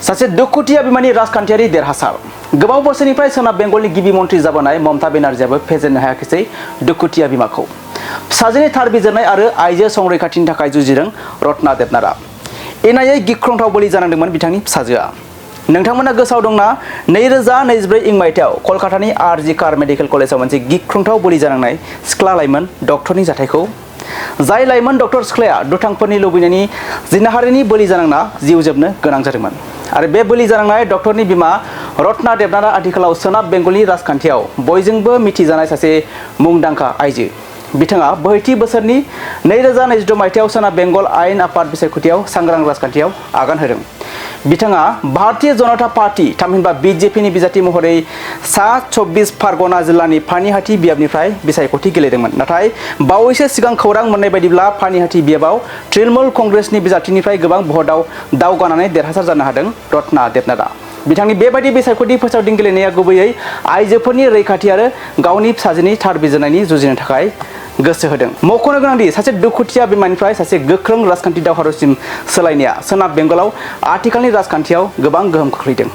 सासे दुखुथिया बिमानि राजखान्थियारि देरहासार गोबाव बोसोरनिफ्राय सोनाब बेंगलनि गिबि मन्थ्रि जाबोनाय ममता बेनार्जीआबो फेजेननो हायाखिसै दुखुथिया बिमाखौ। फिसाजोनि थार बिजिरनाय आरो आइजो संरैखाथिनि थाखाय जुजिदों रत्ना देबनाथआ। इनायै गिख्रंथाव बोलि जानांदोंमोन बिथांनि फिसाजोआ। नोंथांमोना गोसोआव दंना 2024 इं मायथाइयाव कलकातानि आर.जि. कार मेडिकेल कलेजाव मोनसे गिख्रंथाव बोलि जानांनाय सिख्ला लाइमोन डक्टरनि जाथायखौ? जाय लाइमोन डक्टर सिख्लाया दुथांफोरनि लुबैनायनि जिनाहारिनि बोलि जानांना जिउ जोबनो गोनां जादोंमोन। आरो बे बोलि जानांनाय डक्टरनि बिमा रत्ना देबनाथआ आथिखालाव सोनाब बेंगलनि राजखान्थियाव बयजोंबो मिथिजानाय सासे मुंदांखा आइजो। बिथाङा 62 बोसोरनि 2026 मायथाइयाव सोनाब बेंगल आयेन आफाद बिसायख'थियाव सांग्रां राजखान्थियाव आगान होदों। बिथाङा भारतीय जनता पार्टी थामहिनबा BJPनि बिजाथि महरै सा 24 परगना जिल्लानि पानिहाटी बियाबनिफ्राय बिसायख'थि गेलेदोंमोन। नाथाय बावैसो सिगां खौरां मोननाय बायदिब्ला पानिहाटी बियाबाव तृणमूल कंग्रेसनि बिजाथिनिफ्राय गोबां भटआव दावगानानै देरहासार जानो हादों रत्ना देबनाथआ। बिथांनि बेबायदि बिसायख'थि फोसावदिं गेलेनाया गुबैयै आइजोफोरनि रैखाथि आरो गावनि फिसाजोनि थार बिजिरनायनि जुजिनो थाखाय गोसो होदों। मख'नो गोनांदि सासे दुखुथिया बिमानिफ्राय सासे गोख्रों राजखान्थि दावहारुसिम सोलायनाया सोनाब बेंगलाव आथिखालनि राजखान्थियाव गोबां गोहोम खोख्लैदों।